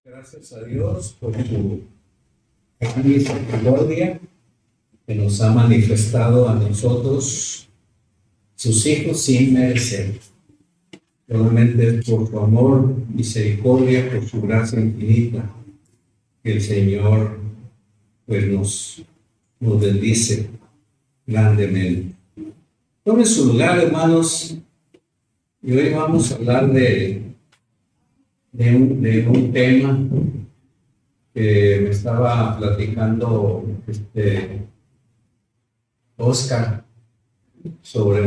Gracias a Dios por su misericordia que nos ha manifestado a nosotros, sus hijos, sin merecer. Solamente es por su amor, misericordia, por su gracia infinita, que el Señor pues nos bendice grandemente. Tomen su lugar, hermanos, y hoy vamos a hablar de un tema que me estaba platicando Oscar sobre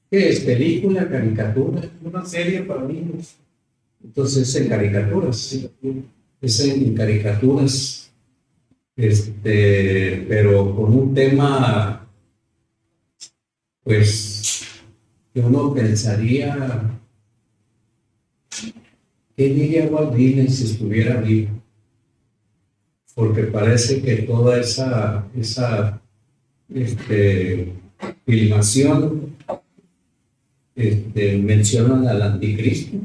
¿qué es? ¿Película, caricatura? Una serie para niños. Entonces es en caricaturas, es en caricaturas, pero con un tema, pues, que uno pensaría, ¿qué diría Walt Disney si estuviera vivo? Porque parece que toda esa filmación mencionan al anticristo,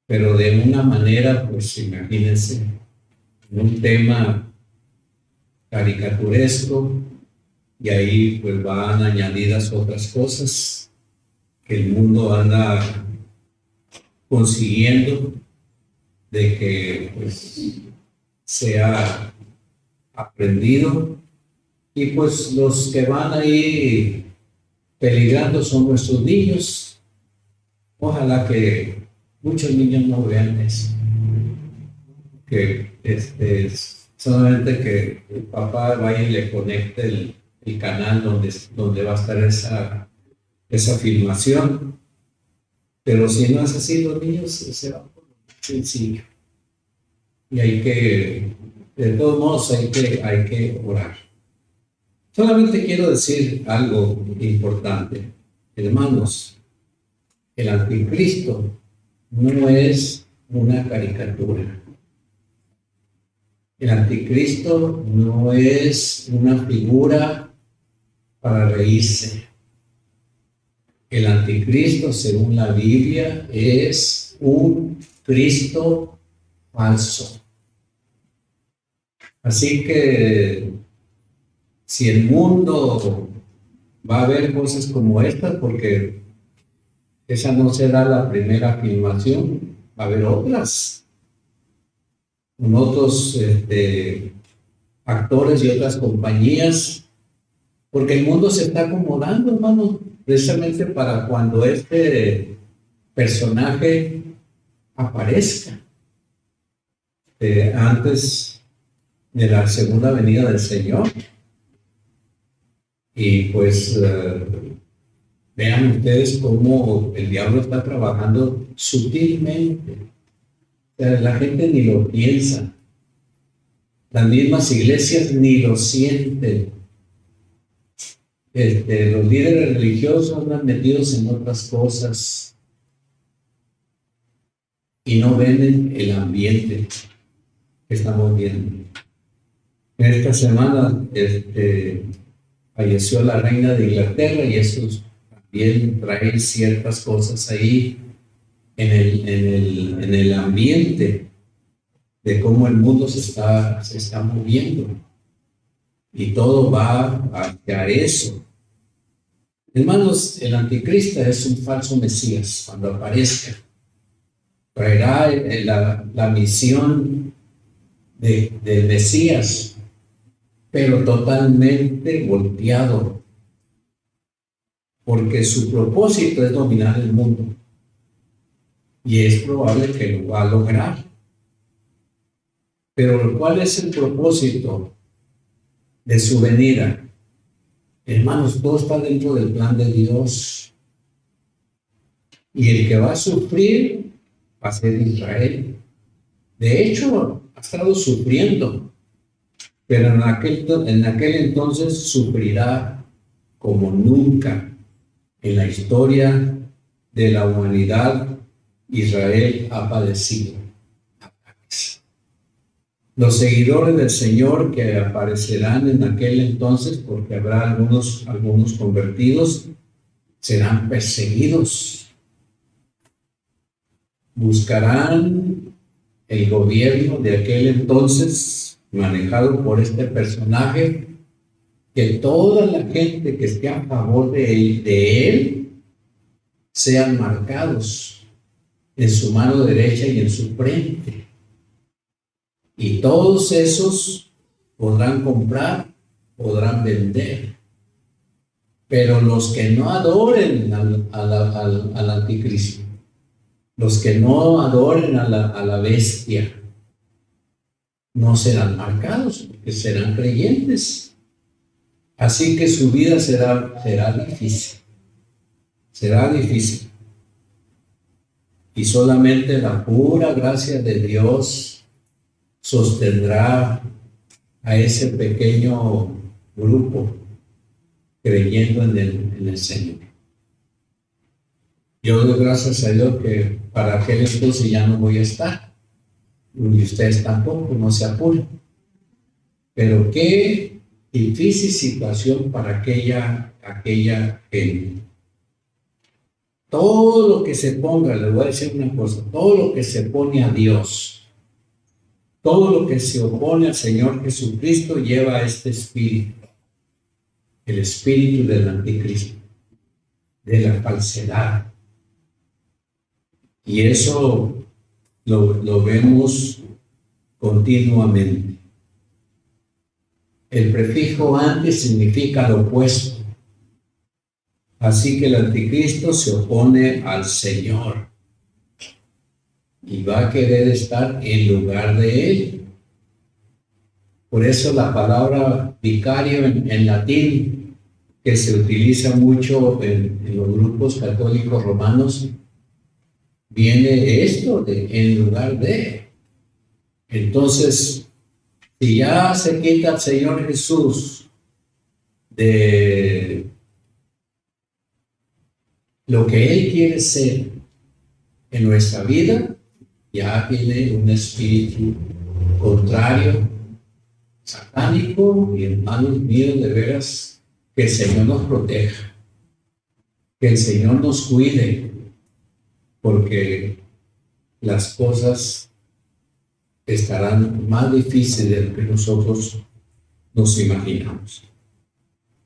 pero de una manera, pues imagínense, un tema caricaturesco, y ahí pues van añadidas otras cosas que el mundo anda consiguiendo de que pues sea aprendido, y pues los que van ahí peligrando son nuestros niños. Ojalá que muchos niños no vean eso, que solamente que el papá vaya y le conecte el canal donde va a estar esa filmación. Pero si no es así, los niños se van por lo más sencillo. Y de todos modos, hay que orar. Solamente quiero decir algo importante. Hermanos, el anticristo no es una caricatura. El anticristo no es una figura para reírse. El anticristo, según la Biblia, es un Cristo falso. Así que si el mundo va a ver cosas como estas, porque esa no será la primera filmación, va a haber otras, con otros actores y otras compañías, porque el mundo se está acomodando, hermano, precisamente para cuando este personaje aparezca, antes de la segunda venida del Señor. Y pues vean ustedes cómo el diablo está trabajando sutilmente. O sea, la gente ni lo piensa, las mismas iglesias ni lo sienten. Los líderes religiosos andan metidos en otras cosas y no ven el ambiente que estamos viendo. En esta semana falleció la reina de Inglaterra, y eso también trae ciertas cosas ahí en el ambiente de cómo el mundo se está moviendo, y todo va hacia eso. Hermanos, el anticristo es un falso Mesías. Cuando aparezca, traerá la misión del Mesías, pero totalmente volteado, porque su propósito es dominar el mundo, y es probable que lo va a lograr. Pero ¿cuál es el propósito de su venida? Hermanos, todo está dentro del plan de Dios, y el que va a sufrir va a ser Israel. De hecho, ha estado sufriendo, pero en aquel entonces sufrirá como nunca en la historia de la humanidad. Israel ha padecido ataques. Los seguidores del Señor que aparecerán en aquel entonces, porque habrá algunos convertidos, serán perseguidos. Buscarán el gobierno de aquel entonces, manejado por este personaje, que toda la gente que esté a favor de él sean marcados en su mano derecha y en su frente. Y todos esos podrán comprar, podrán vender. Pero los que no adoren al anticristo, los que no adoren a la bestia, no serán marcados, porque serán creyentes. Así que su vida será difícil. Será difícil. Y solamente la pura gracia de Dios sostendrá a ese pequeño grupo creyendo en el Señor. Yo doy gracias a Dios que para aquel entonces ya no voy a estar. Y ustedes tampoco, no se apuren. Pero qué difícil situación para aquella gente. Todo lo que se ponga, les voy a decir una cosa, todo lo que se pone a Dios, todo lo que se opone al Señor Jesucristo lleva a este espíritu, el espíritu del anticristo, de la falsedad. Y eso lo vemos continuamente. El prefijo antes significa lo opuesto. Así que el anticristo se opone al Señor y va a querer estar en lugar de él. Por eso la palabra vicario en latín, que se utiliza mucho en los grupos católicos romanos, viene de esto, de en lugar de. Entonces, si ya se quita el Señor Jesús de lo que Él quiere ser en nuestra vida, ya viene un espíritu contrario, satánico, y hermanos míos, de veras, que el Señor nos proteja, que el Señor nos cuide, porque las cosas estarán más difíciles de lo que nosotros nos imaginamos.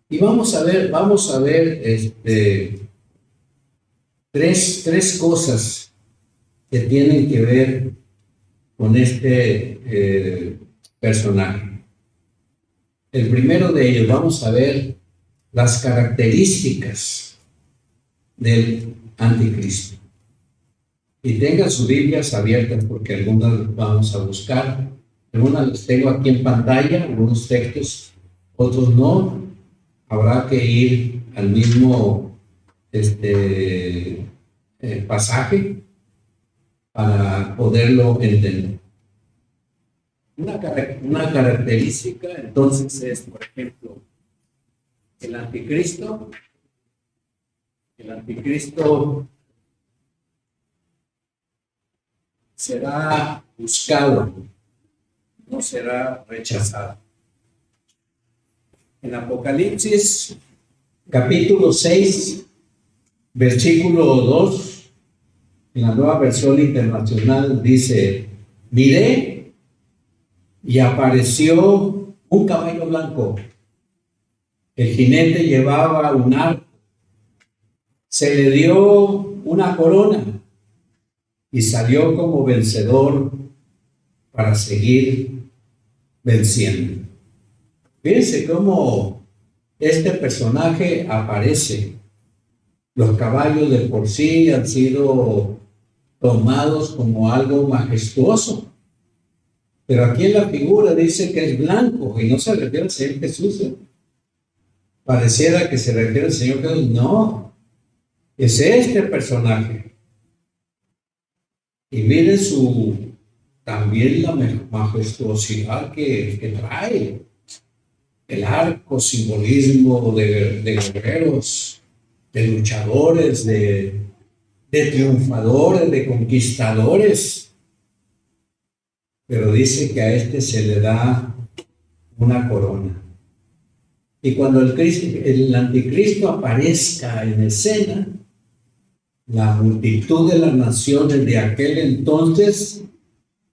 Y vamos a ver tres cosas que tienen que ver con este personaje. El primero de ellos, vamos a ver las características del anticristo. Y tengan sus Biblias abiertas porque algunas vamos a buscar. Algunas las tengo aquí en pantalla, algunos textos, otros no. Habrá que ir al mismo pasaje para poderlo entender. Una característica entonces es, por ejemplo, el anticristo será buscado, no será rechazado. En Apocalipsis, capítulo 6, versículo 2, en la Nueva Versión Internacional dice: miré y apareció un caballo blanco. El jinete llevaba un arco. Se le dio una corona y salió como vencedor para seguir venciendo. Fíjense cómo este personaje aparece. Los caballos de por sí han sido tomados como algo majestuoso, pero aquí en la figura dice que es blanco y no se refiere al Señor Jesús. Pareciera que se refiere al Señor Jesús. No, es este personaje. Y miren también la majestuosidad que trae. El arco, simbolismo de guerreros, de luchadores, de triunfadores, de conquistadores. Pero dice que a este se le da una corona. Y cuando el anticristo aparezca en escena, la multitud de las naciones de aquel entonces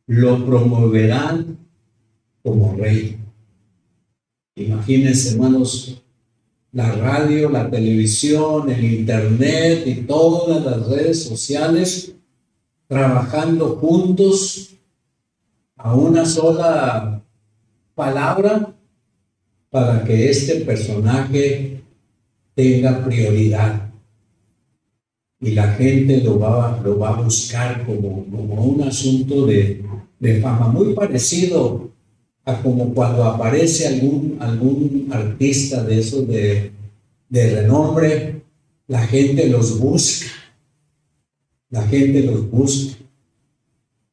lo promoverán como rey. Imagínense, hermanos, la radio, la televisión, el internet y todas las redes sociales trabajando juntos a una sola palabra para que este personaje tenga prioridad. Y la gente lo va a buscar como un asunto de fama, muy parecido a como cuando aparece algún artista de esos de renombre, la gente los busca,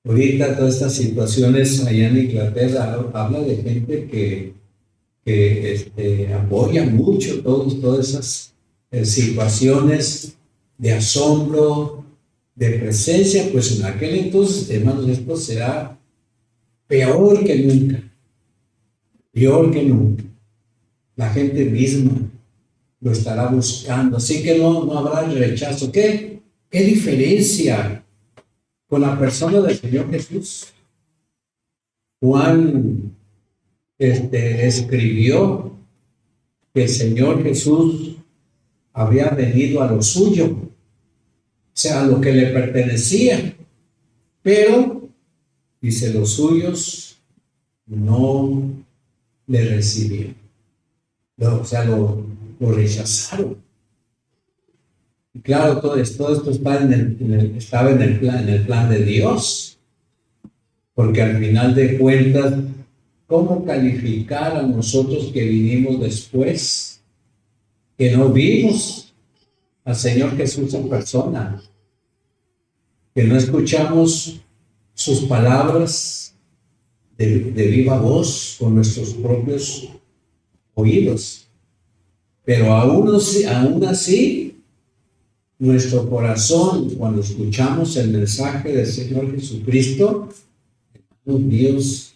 Ahorita todas estas situaciones allá en Inglaterra habla de gente que apoya mucho todas esas situaciones de asombro, de presencia. Pues en aquel entonces, hermanos, esto será peor que nunca. La gente misma lo estará buscando, así que no habrá rechazo. ¿Qué diferencia con la persona del Señor Jesús? Juan escribió que el Señor Jesús había venido a lo suyo, o sea, a lo que le pertenecía, pero, dice, los suyos no le recibieron, o sea, lo rechazaron. Y claro, todo esto estaba en el plan de Dios, porque al final de cuentas, ¿cómo calificar a nosotros que vinimos después, que no vimos al Señor Jesús en persona, que no escuchamos sus palabras de viva voz con nuestros propios oídos? Pero aún así, nuestro corazón, cuando escuchamos el mensaje del Señor Jesucristo, Dios,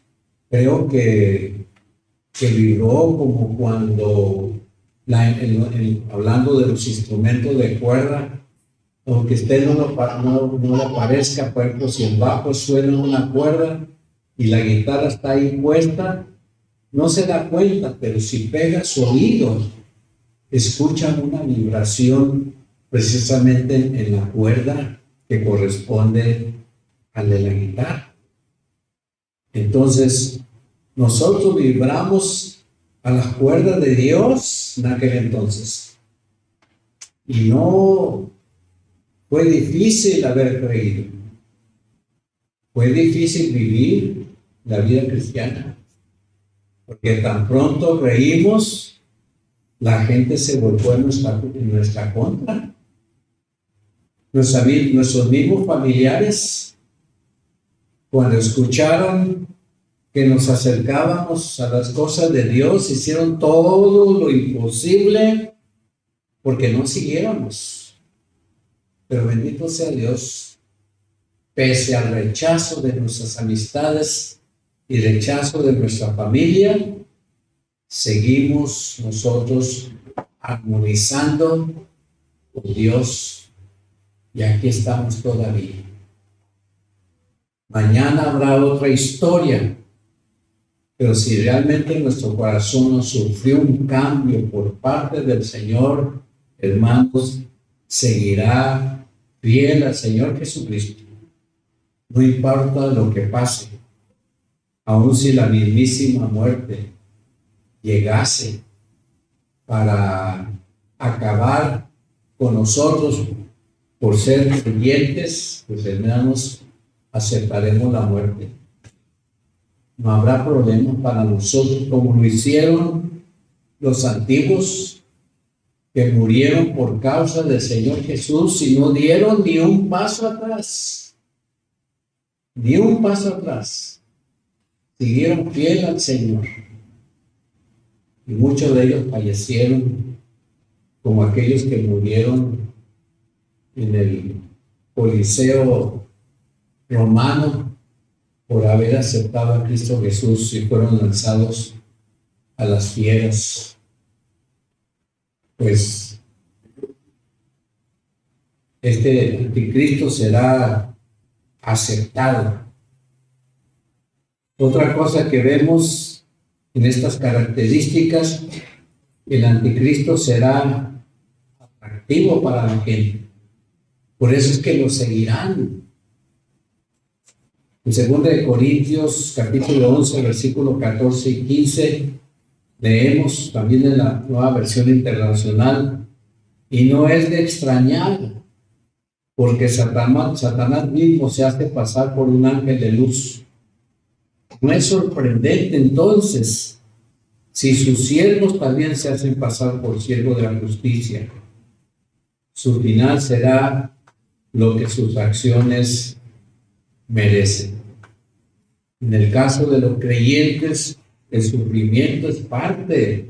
creo que vibró como cuando, hablando de los instrumentos de cuerda, aunque usted no le parezca, por ejemplo, si el bajo suena una cuerda y la guitarra está ahí puesta, no se da cuenta, pero si pega su oído, escuchan una vibración precisamente en la cuerda que corresponde al de la guitarra. Entonces, nosotros vibramos a las cuerdas de Dios en aquel entonces. Y no fue difícil haber creído. Fue difícil vivir la vida cristiana. Porque tan pronto creímos, la gente se volvió en nuestra contra. Nuestros mismos familiares, cuando escucharon que nos acercábamos a las cosas de Dios, hicieron todo lo imposible porque no siguiéramos. Pero bendito sea Dios, pese al rechazo de nuestras amistades y rechazo de nuestra familia, seguimos nosotros armonizando con Dios y aquí estamos todavía. Mañana habrá otra historia, pero si realmente nuestro corazón no sufrió un cambio por parte del Señor, hermanos, seguirá fiel al Señor Jesucristo. No importa lo que pase, aun si la mismísima muerte llegase para acabar con nosotros por ser creyentes, pues hermanos, aceptaremos la muerte. No habrá problema para nosotros, como lo hicieron los antiguos que murieron por causa del Señor Jesús y no dieron ni un paso atrás. Ni un paso atrás. Siguieron fiel al Señor. Y muchos de ellos fallecieron, como aquellos que murieron en el Coliseo romano por haber aceptado a Cristo Jesús y fueron lanzados a las fieras. Pues este anticristo será aceptado Otra cosa que vemos en estas características, el anticristo será atractivo para la gente. Por eso es que lo seguirán. En 2 Corintios capítulo 11, versículo 14 y 15, leemos también en la Nueva Versión Internacional, y no es de extrañar, porque Satanás mismo se hace pasar por un ángel de luz. No es sorprendente entonces si sus siervos también se hacen pasar por siervos de la justicia. Su final será lo que sus acciones merecen. En el caso de los creyentes, el sufrimiento es parte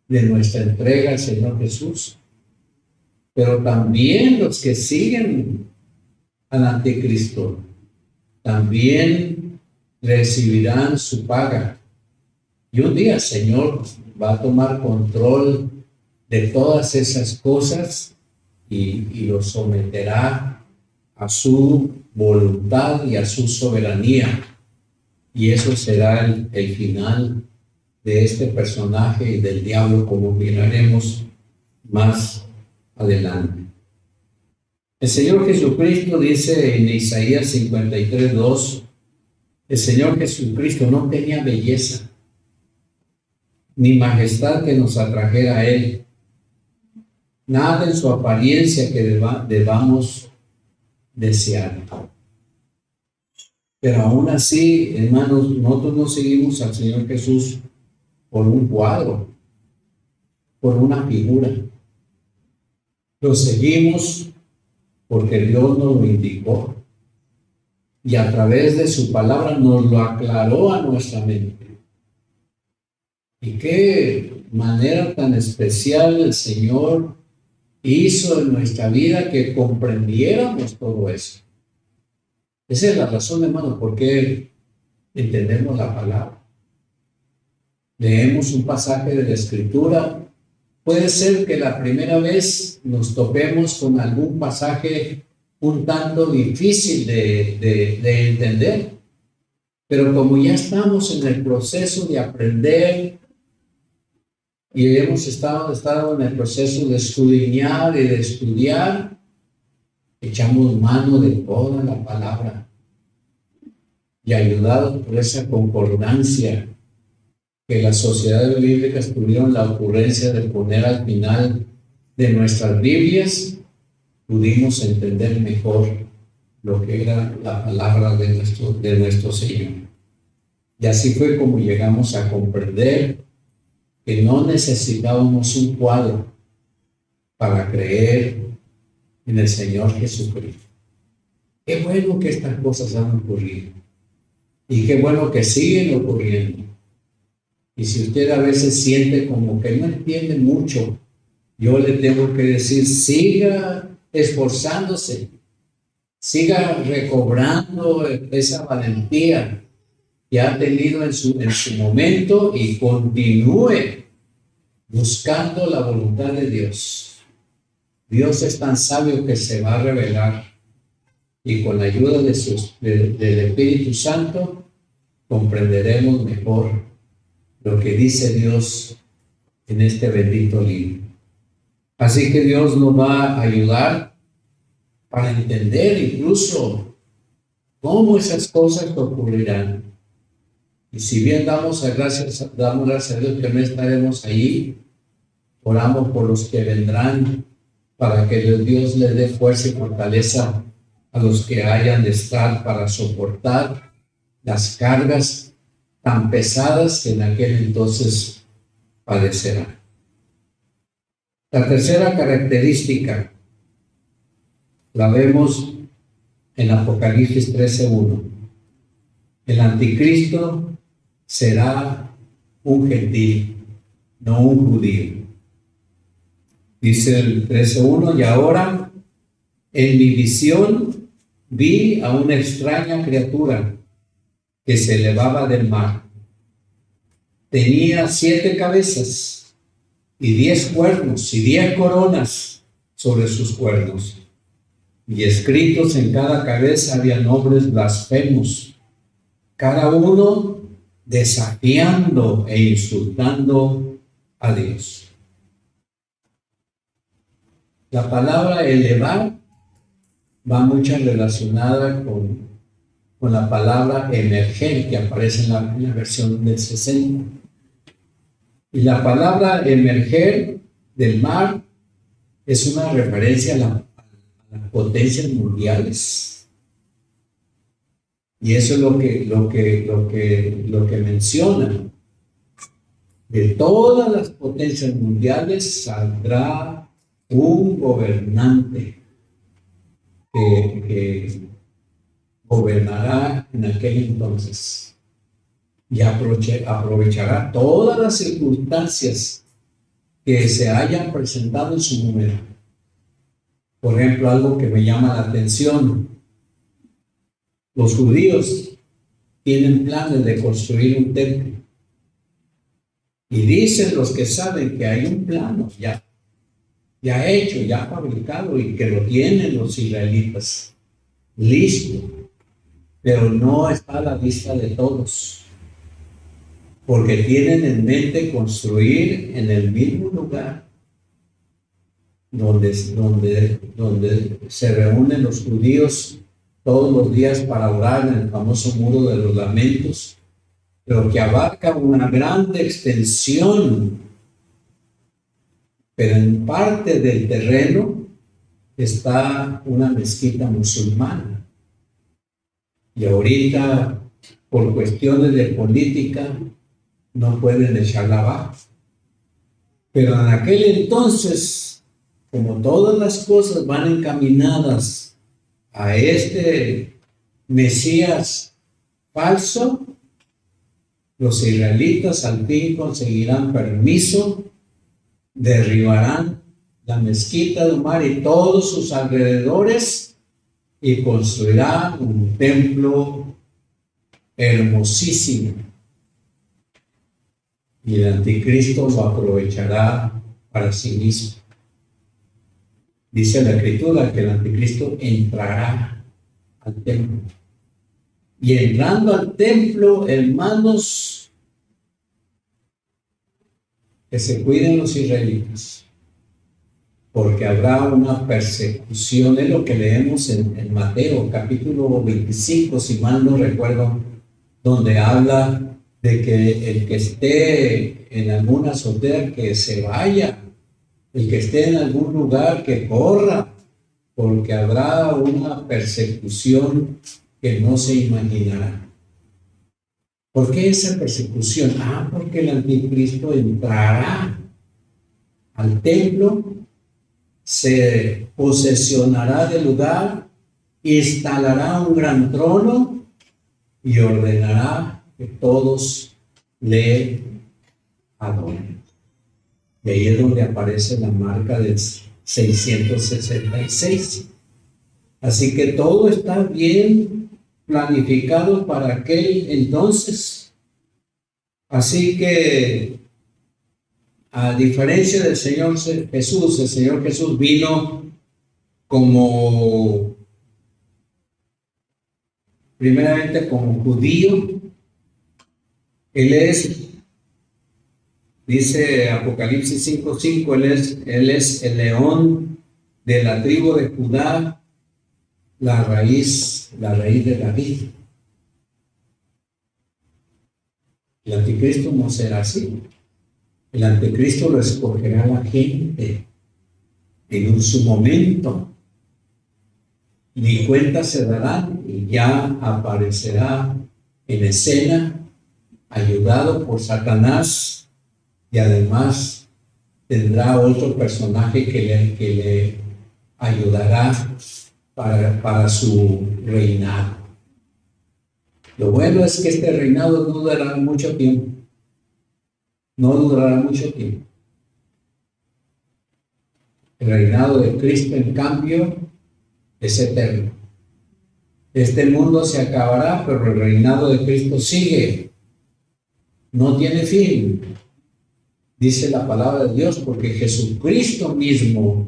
de nuestra entrega al Señor Jesús. Pero también los que siguen al anticristo también recibirán su paga. Y un día el Señor va a tomar control de todas esas cosas y los someterá a su voluntad y a su soberanía. Y eso será el final de este personaje y del diablo, como miraremos más adelante. El Señor Jesucristo dice en Isaías 53:2, el Señor Jesucristo no tenía belleza ni majestad que nos atrajera a Él, nada en su apariencia que debamos desear. Pero aún así, hermanos, nosotros no seguimos al Señor Jesús por un cuadro, por una figura. Lo seguimos porque Dios nos lo indicó y a través de su palabra nos lo aclaró a nuestra mente. Y qué manera tan especial el Señor hizo en nuestra vida que comprendiéramos todo eso. Esa es la razón, hermano, por qué entendemos la palabra. Leemos un pasaje de la Escritura. Puede ser que la primera vez nos topemos con algún pasaje un tanto difícil de entender, pero como ya estamos en el proceso de aprender y hemos estado en el proceso de escudriñar y de estudiar, echamos mano de toda la palabra y ayudados por esa concordancia que las sociedades bíblicas tuvieron la ocurrencia de poner al final de nuestras Biblias, pudimos entender mejor lo que era la palabra de nuestro Señor. Y así fue como llegamos a comprender que no necesitábamos un cuadro para creer en el Señor Jesucristo. Qué bueno que estas cosas han ocurrido y qué bueno que siguen ocurriendo. Y si usted a veces siente como que no entiende mucho, yo le tengo que decir, siga esforzándose, siga recobrando esa valentía que ha tenido en su momento y continúe buscando la voluntad de Dios. Dios es tan sabio que se va a revelar y con la ayuda del Espíritu Santo comprenderemos mejor lo que dice Dios en este bendito libro. Así que Dios nos va a ayudar para entender incluso cómo esas cosas ocurrirán. Y si bien damos gracias a Dios que no estaremos ahí, oramos por los que vendrán para que Dios les dé fuerza y fortaleza a los que hayan de estar para soportar las cargas tan pesadas que en aquel entonces padecerán. La tercera característica la vemos en Apocalipsis 13:1. El anticristo será un gentil, no un judío. Dice el 13:1, y ahora en mi visión vi a una extraña criatura que se elevaba del mar. Tenía 7 cabezas y 10 cuernos y 10 coronas sobre sus cuernos. Y escritos en cada cabeza había nombres blasfemos, cada uno desafiando e insultando a Dios. La palabra elevar va mucho relacionada con la palabra emerger que aparece en la versión del 60. Y la palabra emerger del mar es una referencia a las potencias mundiales. Y eso es lo que menciona. De todas las potencias mundiales saldrá un gobernante que gobernará en aquel entonces y aprovechará todas las circunstancias que se hayan presentado en su momento. Por ejemplo, algo que me llama la atención: los judíos tienen planes de construir un templo y dicen los que saben que hay un plano ya hecho, ya fabricado, y que lo tienen los israelitas listo, pero no está a la vista de todos, porque tienen en mente construir en el mismo lugar donde se reúnen los judíos todos los días para orar, en el famoso muro de los lamentos, pero que abarca una gran extensión. Pero en parte del terreno está una mezquita musulmana. Y ahorita, por cuestiones de política, no pueden echarla abajo. Pero en aquel entonces, como todas las cosas van encaminadas a este Mesías falso, los israelitas al fin conseguirán permiso, derribarán la mezquita de Omar y todos sus alrededores y construirán un templo hermosísimo. Y el anticristo lo aprovechará para sí mismo. Dice la Escritura que el anticristo entrará al templo. Y entrando al templo, hermanos, que se cuiden los israelitas, porque habrá una persecución. Es lo que leemos en Mateo capítulo 25, si mal no recuerdo, donde habla de que el que esté en alguna azotea que se vaya, el que esté en algún lugar que corra, porque habrá una persecución que no se imaginará. ¿Por qué esa persecución? Porque el anticristo entrará al templo, se posesionará del lugar, instalará un gran trono y ordenará que todos le adoren. Y ahí es donde aparece la marca del 666. Así que todo está bien planificado para aquel entonces. Así que, a diferencia del Señor Jesús, el Señor Jesús vino primeramente como judío. Él es, dice Apocalipsis 5:5, él es el león de la tribu de Judá, la raíz de David. El anticristo no será así. El anticristo lo escogerá la gente en su momento. Ni cuenta se darán y ya aparecerá en escena, ayudado por Satanás, y además tendrá otro personaje que le ayudará para su reinado. Lo bueno es que este reinado no durará mucho tiempo. No durará mucho tiempo. El reinado de Cristo, en cambio, es eterno. Este mundo se acabará, pero el reinado de Cristo sigue. No tiene fin. Dice la palabra de Dios, porque Jesucristo mismo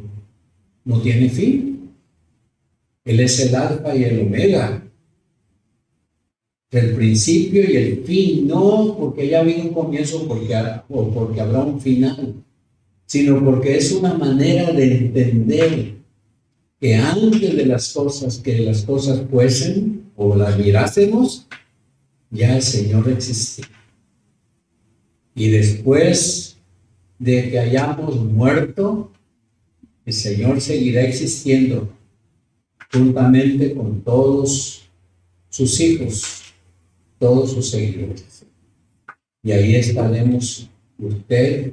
no tiene fin. Él es el alfa y el omega. el principio y el fin, no porque ya habido un comienzo o porque habrá un final, sino porque es una manera de entender que antes de que las cosas fuesen o las mirásemos, ya el Señor existía. Y después de que hayamos muerto, el Señor seguirá existiendo juntamente con todos sus hijos, todos sus seguidores. Y ahí estaremos usted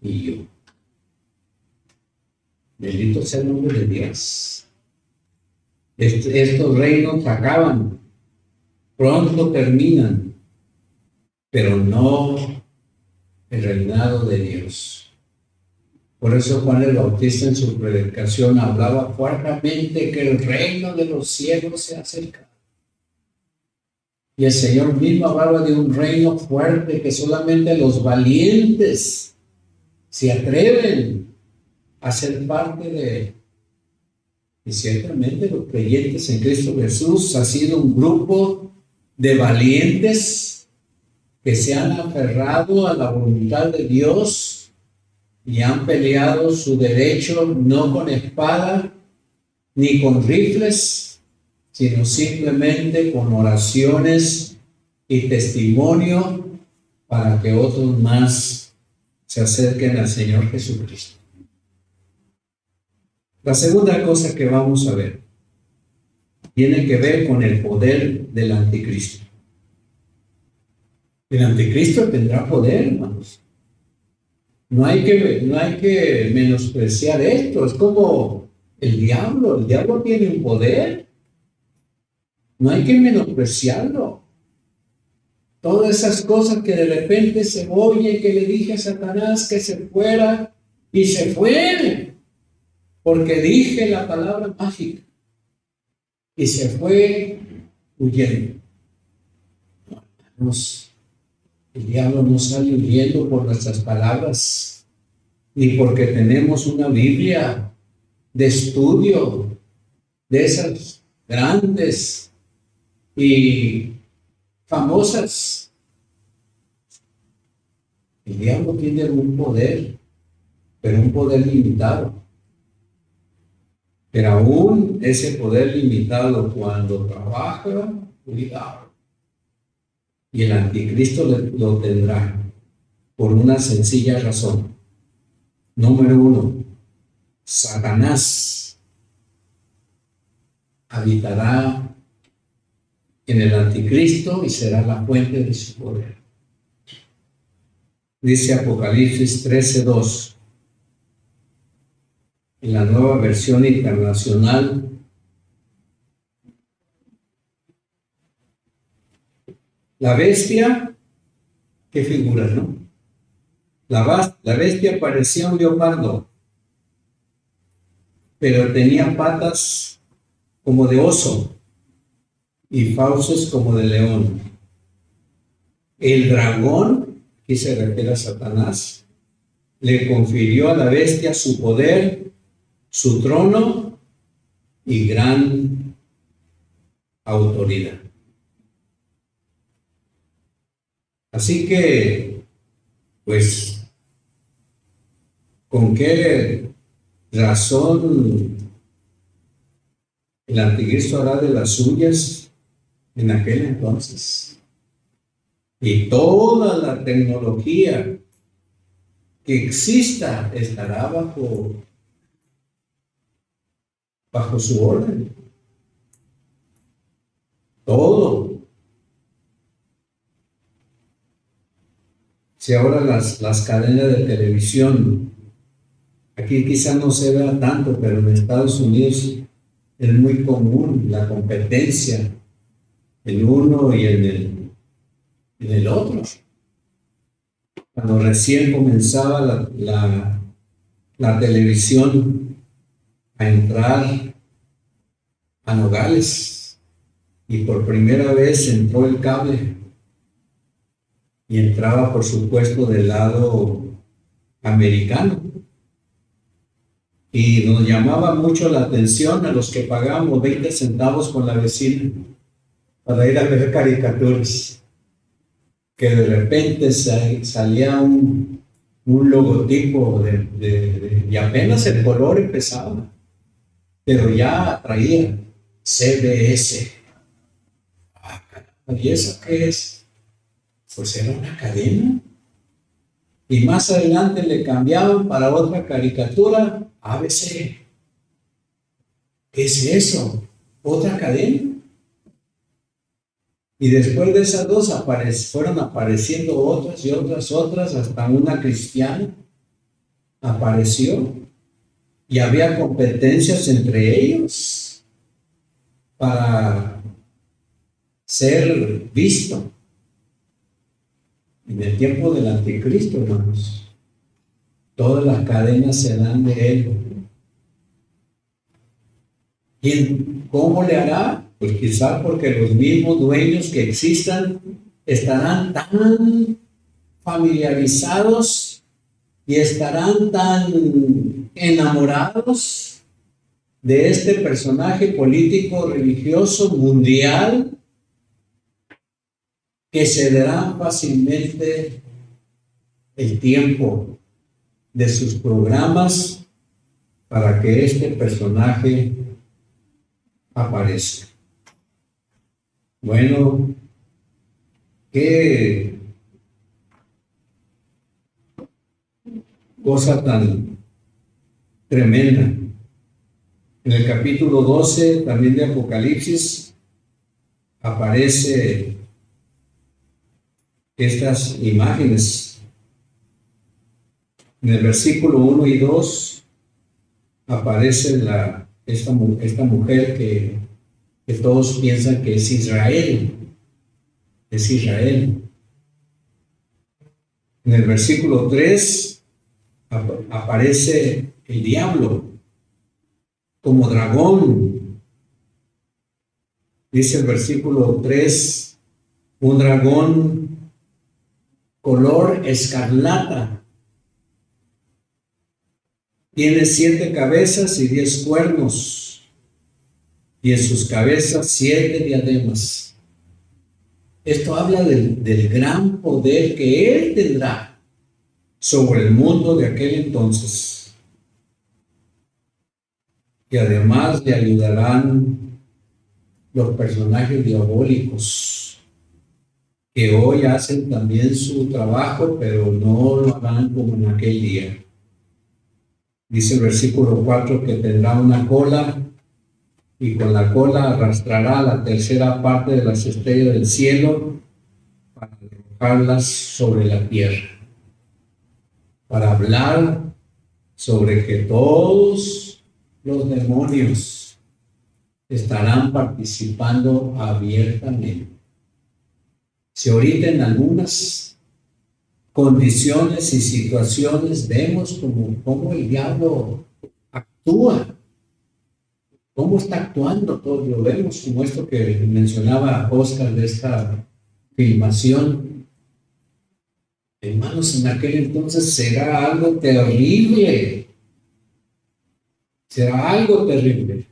y yo. Bendito sea el nombre de Dios. Estos reinos acaban, pronto terminan, pero no el reinado de Dios. Por eso Juan el Bautista en su predicación hablaba fuertemente que el reino de los cielos se acerca. Y el Señor mismo hablaba de un reino fuerte que solamente los valientes se atreven a ser parte de él. Y ciertamente los creyentes en Cristo Jesús ha sido un grupo de valientes que se han aferrado a la voluntad de Dios y han peleado su derecho no con espada ni con rifles, sino simplemente con oraciones y testimonio para que otros más se acerquen al Señor Jesucristo. La segunda cosa que vamos a ver tiene que ver con el poder del anticristo. El anticristo tendrá poder, hermanos. No hay que menospreciar esto. Es como el diablo tiene un poder. No hay que menospreciarlo. Todas esas cosas que de repente se oye, que le dije a Satanás que se fuera, y se fue, porque dije la palabra mágica, y se fue huyendo. El diablo no sale huyendo por nuestras palabras, ni porque tenemos una Biblia de estudio, de esas grandes y famosas. El diablo tiene algún poder, pero un poder limitado. Pero aún ese poder limitado, cuando trabaja, cuidado. Y el anticristo lo tendrá por una sencilla razón. Número 1, Satanás habitará en el anticristo y será la fuente de su poder. Dice Apocalipsis 13:2, en la Nueva Versión Internacional: la bestia, qué figura, ¿no? La bestia parecía un leopardo, pero tenía patas como de oso y fauces como de león. El dragón, que se refiere a Satanás, le confirió a la bestia su poder, su trono y gran autoridad. Así que, pues, ¿con qué razón el anticristo hará de las suyas en aquel entonces? Y toda la tecnología que exista estará bajo su orden. Todo. Si ahora las cadenas de televisión, aquí quizá no se vea tanto, pero en Estados Unidos es muy común la competencia, el uno y en el otro. Cuando recién comenzaba la televisión a entrar a Nogales, y por primera vez entró el cable, y entraba, por supuesto, del lado americano, y nos llamaba mucho la atención a los que pagábamos 20 centavos con la vecina, para ir a ver caricaturas, que de repente salía un logotipo y apenas el color empezaba, pero ya traía CBS. ¿Y eso qué es? Pues era una cadena. Y más adelante le cambiaban para otra caricatura, ABC. ¿Qué es eso? ¿Otra cadena? Y después de esas dos fueron apareciendo otras y otras, hasta una cristiana apareció y había competencias entre ellos para ser visto en el tiempo del anticristo, hermanos. Todas las cadenas se dan de él. ¿Y cómo le hará? Pues quizá porque los mismos dueños que existan estarán tan familiarizados y estarán tan enamorados de este personaje político religioso mundial que cederán fácilmente el tiempo de sus programas para que este personaje aparezca. Bueno, qué cosa tan tremenda. En el capítulo 12 también de Apocalipsis aparece estas imágenes. En el versículo 1 y 2 aparece esta mujer que todos piensan que es Israel. Es Israel. En el versículo 3 aparece el diablo como dragón. Dice el versículo 3, un dragón color escarlata. Tiene 7 cabezas y 10 cuernos, y en sus cabezas 7 diademas. Esto habla del gran poder que él tendrá sobre el mundo de aquel entonces. Y además le ayudarán los personajes diabólicos que hoy hacen también su trabajo, pero no lo harán como en aquel día. Dice el versículo 4 que tendrá una cola y con la cola arrastrará la tercera parte de las estrellas del cielo para arrojarlas sobre la tierra, para hablar sobre que todos los demonios estarán participando abiertamente. Si ahorita en algunas condiciones y situaciones vemos cómo el diablo actúa, cómo está actuando, todo lo vemos, como esto que mencionaba Oscar de esta filmación. Hermanos, en aquel entonces será algo terrible. Será algo terrible.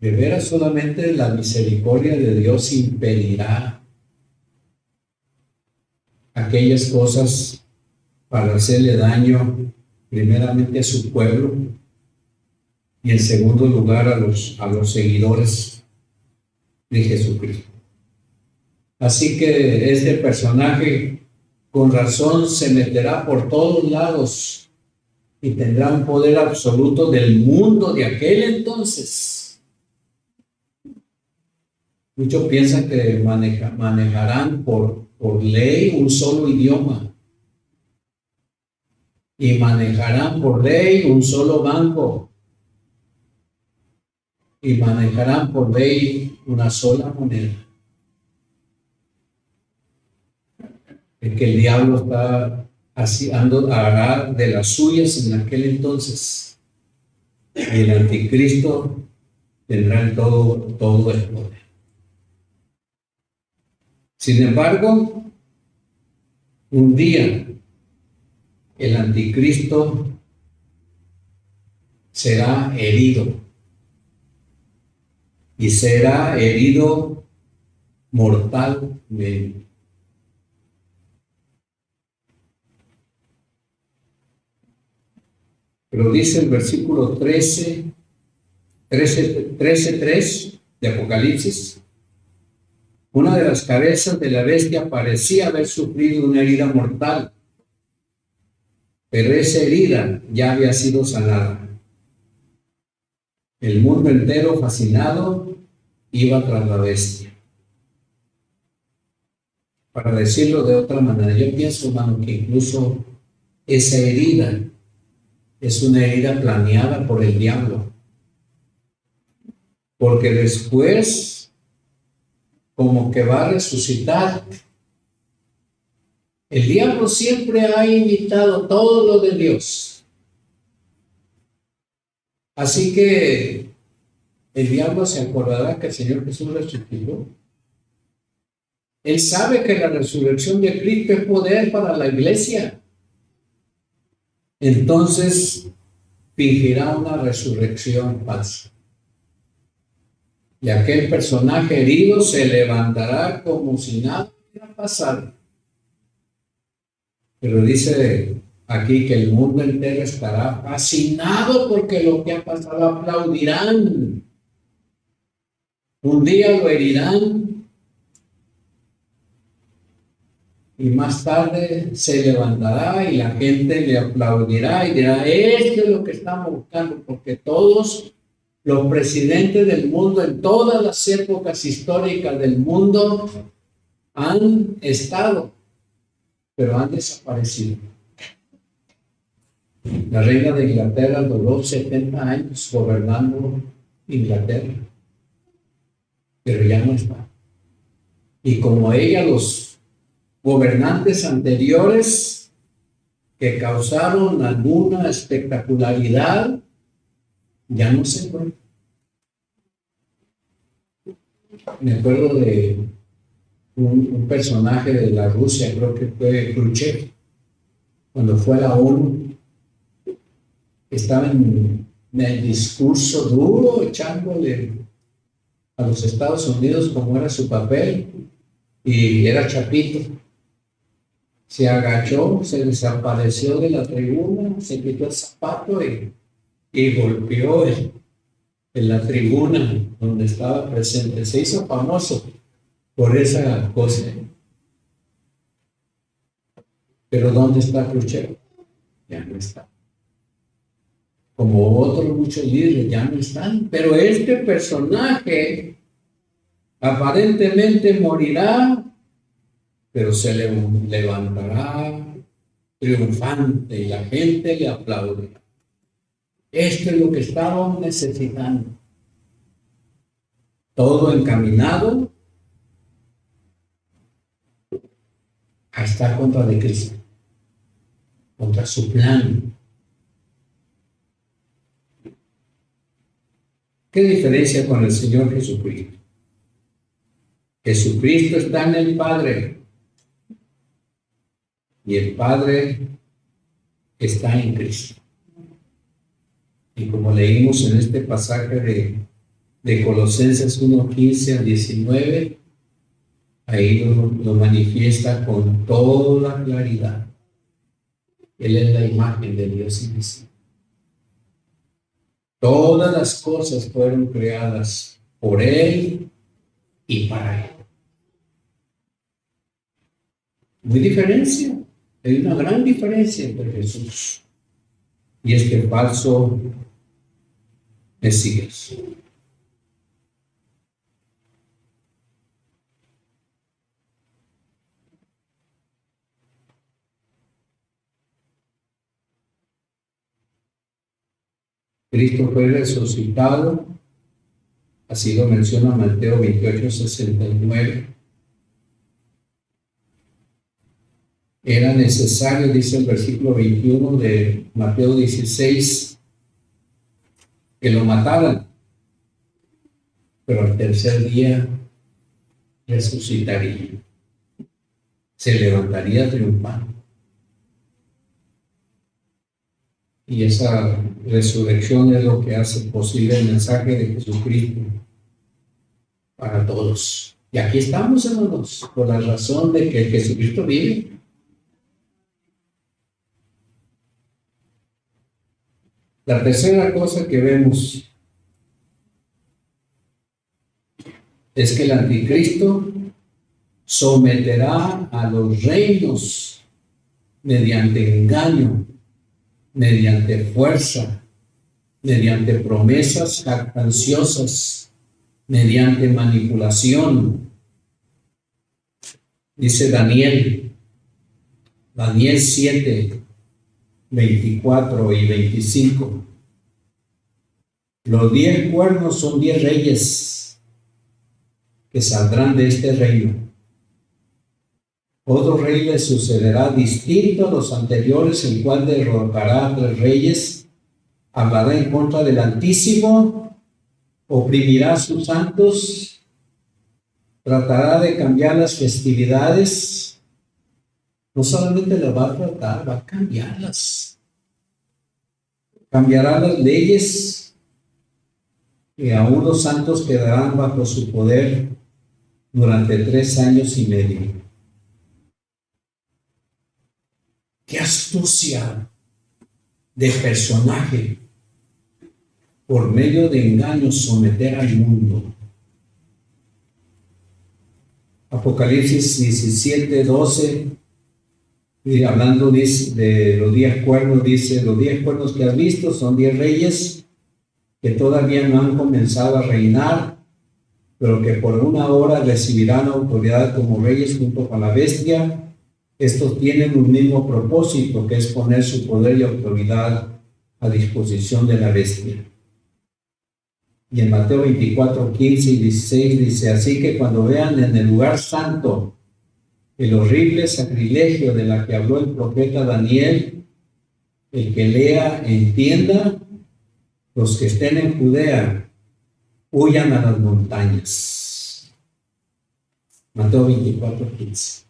De veras, solamente la misericordia de Dios impedirá aquellas cosas para hacerle daño primeramente a su pueblo y en segundo lugar a los seguidores de Jesucristo. Así que este personaje con razón se meterá por todos lados y tendrá un poder absoluto del mundo de aquel entonces. Muchos piensan que manejarán por ley un solo idioma y manejarán por ley un solo banco y manejarán por ley una sola moneda. Es que el diablo está hará de las suyas en aquel entonces y el anticristo tendrá todo el poder. Sin embargo, un día el anticristo será herido y será herido mortalmente. Pero dice el versículo 13:3 de Apocalipsis, una de las cabezas de la bestia parecía haber sufrido una herida mortal, pero esa herida ya había sido sanada. El mundo entero, fascinado, iba tras la bestia. Para decirlo de otra manera, yo pienso, hermano, que incluso esa herida es una herida planeada por el diablo, porque después como que va a resucitar. El diablo siempre ha imitado todo lo de Dios. Así que el diablo se acordará que el Señor Jesús resucitó. Él sabe que la resurrección de Cristo es poder para la iglesia. Entonces fingirá una resurrección falsa. Y aquel personaje herido se levantará como si nada hubiera pasado. Pero dice aquí que el mundo entero estará fascinado porque lo que ha pasado, aplaudirán. Un día lo herirán y más tarde se levantará y la gente le aplaudirá y dirá, esto es lo que estamos buscando, porque todos los presidentes del mundo en todas las épocas históricas del mundo han estado, pero han desaparecido. La reina de Inglaterra duró 70 años gobernando Inglaterra, pero ya no está. Y como ella, los gobernantes anteriores que causaron alguna espectacularidad, ya no se encuentran. Me acuerdo de un personaje de la Rusia, creo que fue Khrushchev, cuando fue a la ONU, estaba en el discurso duro, echándole a los Estados Unidos como era su papel, y era chapito. Se agachó, se desapareció de la tribuna, se quitó el zapato y golpeó en la tribuna donde estaba presente. Se hizo famoso por esa cosa. Pero ¿dónde está Khrushchev? Ya no está. Como otros muchos líderes ya no están. Pero este personaje aparentemente morirá, pero se levantará triunfante y la gente le aplaudirá. Esto es lo que estábamos necesitando. Todo encaminado a estar contra de Cristo, contra su plan. ¿Qué diferencia con el Señor Jesucristo? Jesucristo está en el Padre y el Padre está en Cristo. Y como leímos en este pasaje de Colosenses 1:15 al 19, ahí lo manifiesta con toda claridad. Él es la imagen de Dios invisible. Todas las cosas fueron creadas por Él y para Él. Muy diferencia. Hay una gran diferencia entre Jesús y este falso Mesías. Cristo fue resucitado, así lo menciona Mateo 28:69. Era necesario, dice el versículo 21 de Mateo 16, que lo mataran, pero al tercer día resucitaría, se levantaría triunfante. Y esa resurrección es lo que hace posible el mensaje de Jesucristo para todos. Y aquí estamos, hermanos, por la razón de que Jesucristo vive. La tercera cosa que vemos es que el anticristo someterá a los reinos mediante engaño, mediante fuerza, mediante promesas jactanciosas, mediante manipulación. Dice Daniel 7, 24 y 25. Los 10 cuernos son 10 reyes que saldrán de este reino. Otro rey le sucederá distinto a los anteriores, el cual derrotará a 3 reyes, hablará en contra del Altísimo, oprimirá a sus santos, tratará de cambiar las festividades. No solamente las va a tratar, va a cambiarlas. Cambiará las leyes y aún los santos quedarán bajo su poder durante 3 años y medio. ¡Qué astucia de personaje! Por medio de engaños someter al mundo. Apocalipsis 17, 12, y hablando de los 10 cuernos, dice: los 10 cuernos que has visto son 10 reyes que todavía no han comenzado a reinar, pero que por una hora recibirán autoridad como reyes junto con la bestia. Estos tienen un mismo propósito, que es poner su poder y autoridad a disposición de la bestia. Y en Mateo 24, 15 y 16 dice: así que cuando vean en el lugar santo el horrible sacrilegio de la que habló el profeta Daniel, el que lea, entienda, los que estén en Judea, huyan a las montañas. Mateo 24, 15.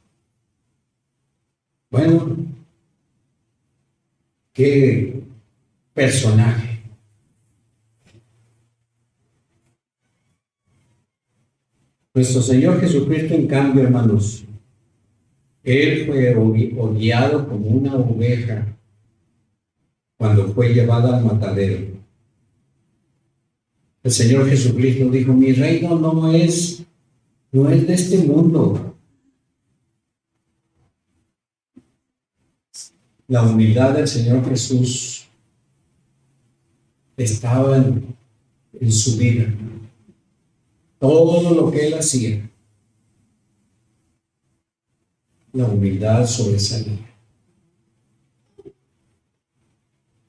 Bueno, qué personaje. Nuestro Señor Jesucristo, en cambio, hermanos, Él fue guiado como una oveja cuando fue llevada al matadero. El Señor Jesucristo dijo: mi reino no es de este mundo. La humildad del Señor Jesús estaba en su vida. Todo lo que Él hacía, la humildad sobresalía.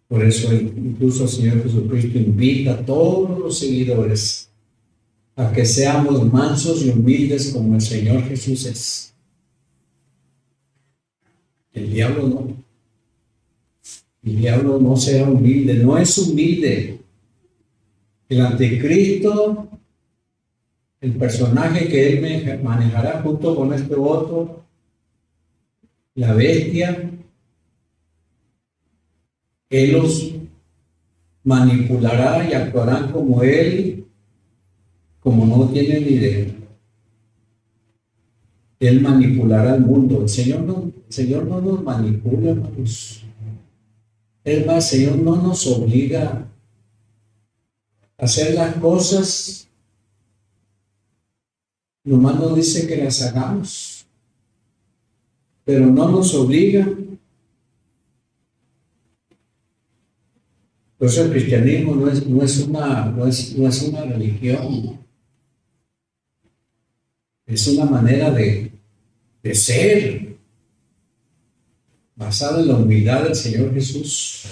Por eso incluso el Señor Jesucristo invita a todos los seguidores a que seamos mansos y humildes como el Señor Jesús es. El diablo no. El diablo no sea humilde, no es humilde. El anticristo, el personaje que él manejará junto con este otro, la bestia, él los manipulará y actuarán como él, como no tienen idea. Él manipulará al mundo. El Señor no nos manipula, hermanos. Es más, el Señor no nos obliga a hacer las cosas, nomás nos dice que las hagamos, pero no nos obliga. Por eso el cristianismo no es una religión, es una manera de ser, basado en la humildad del Señor Jesús.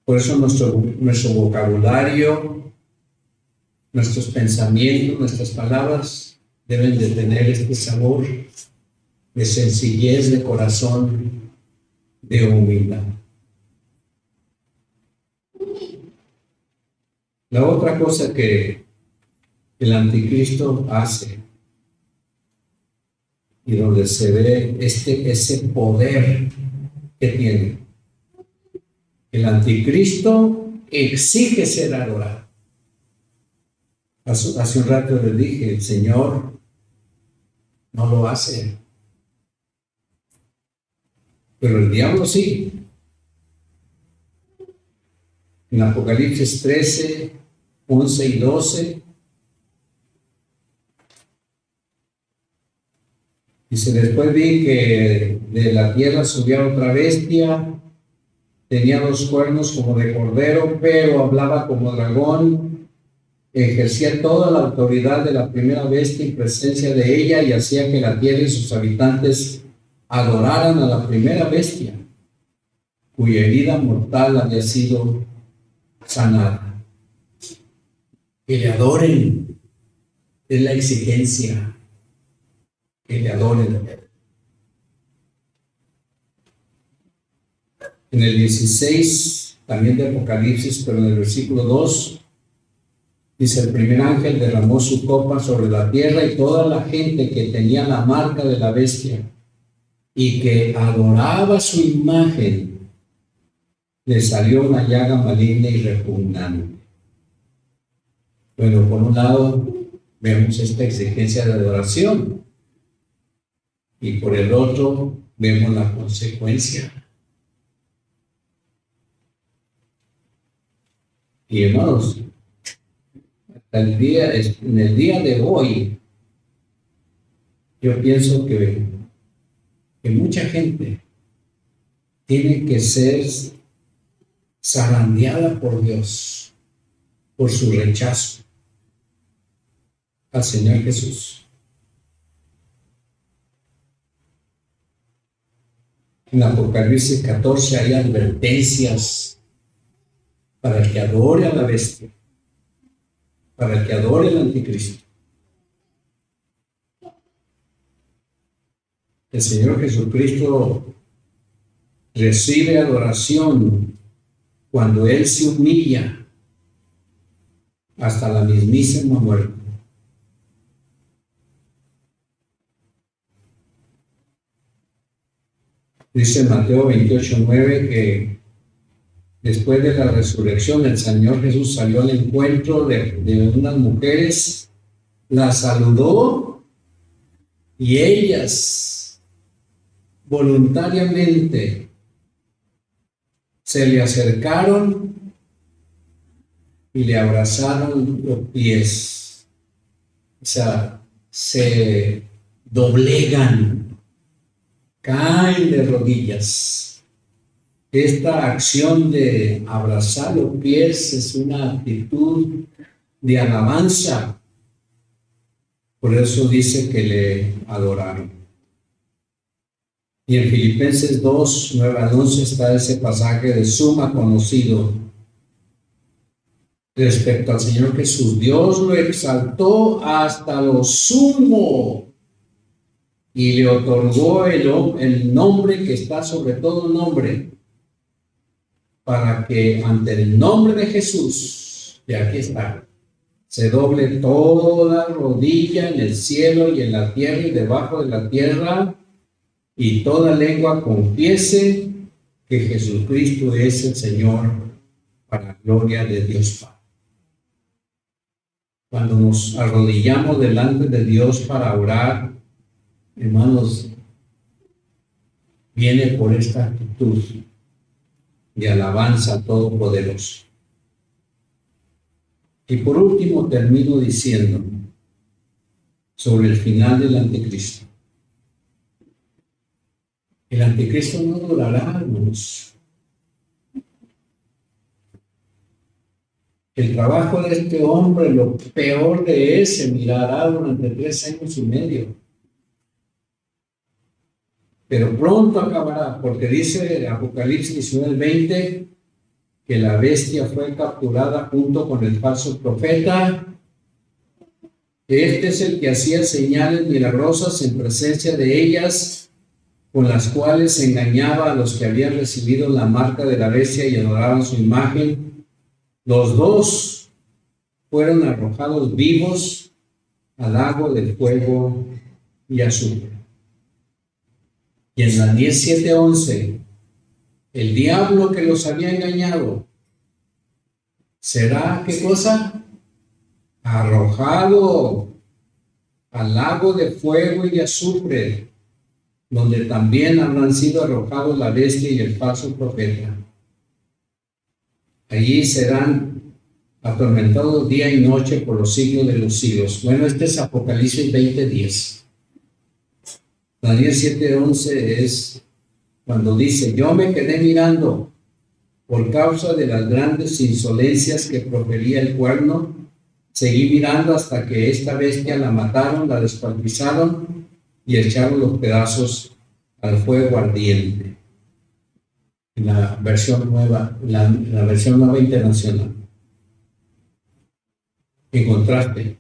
Por eso nuestro vocabulario, nuestros pensamientos, nuestras palabras deben de tener este sabor de sencillez de corazón, de humildad. La otra cosa que el anticristo hace, y donde se ve ese poder que tiene, el anticristo exige ser adorado. Hace un rato le dije, el Señor no lo hace, pero el diablo sí. En Apocalipsis 13, 11 y 12, dice, después vi que de la tierra subía otra bestia, tenía 2 cuernos como de cordero, pero hablaba como dragón, ejercía toda la autoridad de la primera bestia en presencia de ella y hacía que la tierra y sus habitantes adoraran a la primera bestia, cuya herida mortal había sido sanada. Que le adoren, es la exigencia, que le adoren. En el 16, también de Apocalipsis, pero en el versículo 2, dice, el primer ángel derramó su copa sobre la tierra y toda la gente que tenía la marca de la bestia y que adoraba su imagen, le salió una llaga maligna y repugnante. Bueno, por un lado, vemos esta exigencia de adoración y por el otro, vemos la consecuencia. Y hermanos, en el día de hoy, yo pienso que mucha gente tiene que ser zarandeada por Dios, por su rechazo al Señor Jesús. En Apocalipsis 14 hay advertencias para el que adore a la bestia, para el que adore al anticristo. El Señor Jesucristo recibe adoración cuando Él se humilla hasta la mismísima muerte. Dice Mateo 28:9 que después de la resurrección el Señor Jesús salió al encuentro de unas mujeres, las saludó y ellas voluntariamente se le acercaron y le abrazaron los pies. O sea, se doblegan, caen de rodillas. Esta acción de abrazar los pies es una actitud de alabanza. Por eso dice que le adoraron. Y en Filipenses 2, 9 al 11 está ese pasaje de suma conocido respecto al Señor Jesús. Dios lo exaltó hasta lo sumo y le otorgó el nombre que está sobre todo nombre, para que ante el nombre de Jesús, y aquí está, se doble toda rodilla en el cielo y en la tierra y debajo de la tierra, y toda lengua confiese que Jesucristo es el Señor, para gloria de Dios Padre. Cuando nos arrodillamos delante de Dios para orar, hermanos, viene por esta actitud de alabanza al Todopoderoso. Y por último termino diciendo sobre el final del anticristo. El anticristo no durará, hermanos. El trabajo de este hombre, lo peor de él, se mirará durante 3 años y medio. Pero pronto acabará, porque dice Apocalipsis 19:20 que la bestia fue capturada junto con el falso profeta. Este es el que hacía señales milagrosas en presencia de ellas, con las cuales engañaba a los que habían recibido la marca de la bestia y adoraban su imagen. Los 2 fueron arrojados vivos al lago de fuego y azufre. Y en Daniel 7:11, el diablo que los había engañado será, ¿qué cosa? arrojado al lago de fuego y de azufre, donde también habrán sido arrojados la bestia y el falso profeta. Allí serán atormentados día y noche por los siglos de los siglos. Bueno, este es Apocalipsis 20:10. Daniel 7:11 es cuando dice: yo me quedé mirando por causa de las grandes insolencias que profería el cuerno. Seguí mirando hasta que esta bestia la mataron, la descuartizaron y echaron los pedazos al fuego ardiente. En la versión nueva, la versión nueva internacional. En contraste,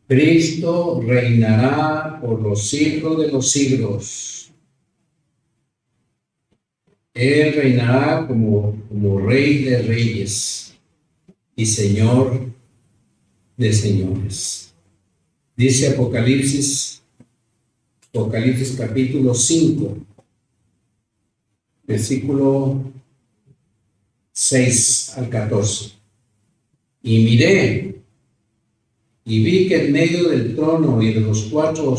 Cristo reinará por los siglos de los siglos. Él reinará como Rey de Reyes y Señor de señores. Dice Apocalipsis capítulo 5, versículo 6 al 14. Y miré, y vi que en medio del trono y de los cuatro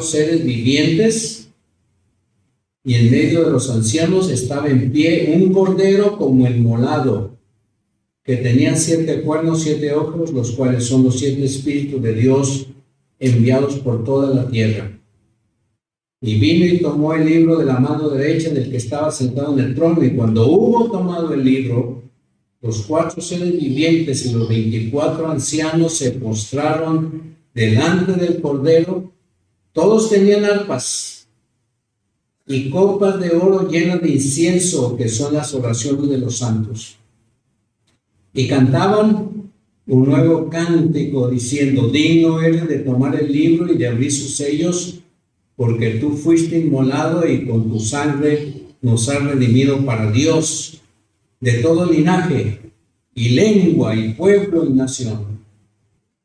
seres vivientes, y en medio de los ancianos estaba en pie un cordero como inmolado, que tenía 7 cuernos, 7 ojos, los cuales son los 7 espíritus de Dios enviados por toda la tierra. Y vino y tomó el libro de la mano derecha del que estaba sentado en el trono, y cuando hubo tomado el libro, los 4 seres vivientes y los 24 ancianos se postraron delante del cordero. Todos tenían arpas y copas de oro llenas de incienso, que son las oraciones de los santos. Y cantaban un nuevo cántico diciendo: digno eres de tomar el libro y de abrir sus sellos, porque tú fuiste inmolado y con tu sangre nos has redimido para Dios de todo linaje y lengua y pueblo y nación.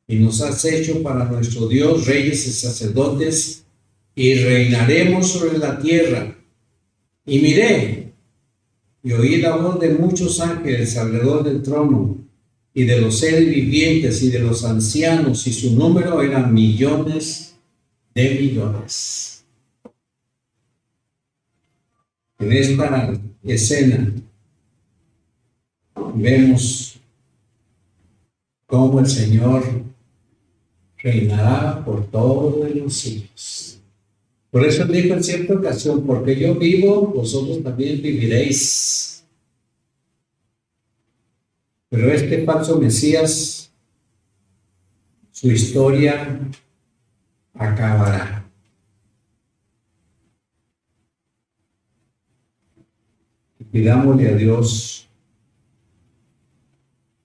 Y nos has hecho para nuestro Dios reyes y sacerdotes, y reinaremos sobre la tierra. Y miré, y oí la voz de muchos ángeles alrededor del trono, y de los seres vivientes y de los ancianos, y su número eran millones de millones. En esta escena vemos cómo el Señor reinará por todos los siglos. Por eso dijo en cierta ocasión: porque yo vivo, vosotros también viviréis. Pero este falso Mesías, su historia acabará. Pidámosle a Dios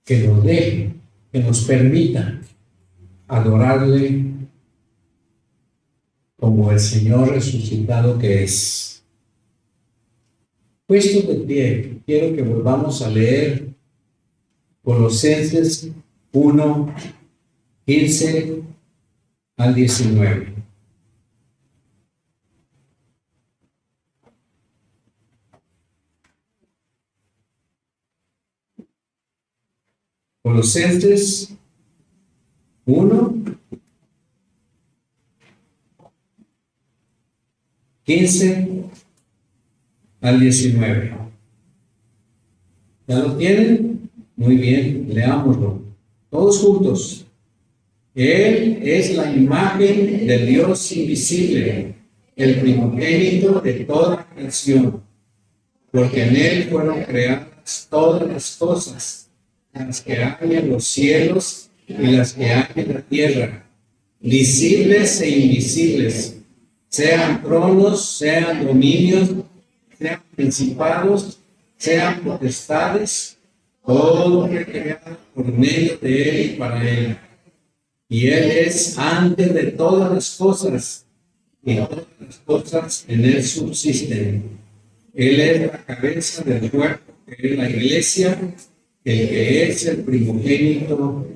que nos deje, que nos permita adorarle como el Señor resucitado que es. Puestos de pie, quiero que volvamos a leer Colosenses 1, 15 al 19. Colosenses 1, 15 al 19. ¿Ya lo tienen? Muy bien, leámoslo. Todos juntos. Él es la imagen del Dios invisible, el primogénito de toda creación, porque en Él fueron creadas todas las cosas, las que hay en los cielos y las que hay en la tierra, visibles e invisibles, sean tronos, sean dominios, sean principados, sean potestades, todo fue creado por medio de Él y para Él. Y Él es antes de todas las cosas, y todas las cosas en Él subsisten. Él es la cabeza del cuerpo, que es la iglesia, el que es el primogénito.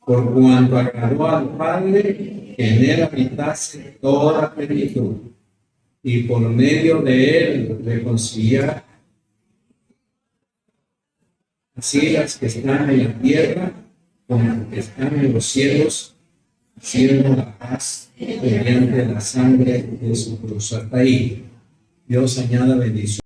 Por cuanto agradó al Padre que en Él habitase toda plenitud. y por medio de él reconciliar así las que están en la tierra como las que están en los cielos, haciendo la paz mediante la sangre de su cruz. Hasta ahí. Dios añada bendición.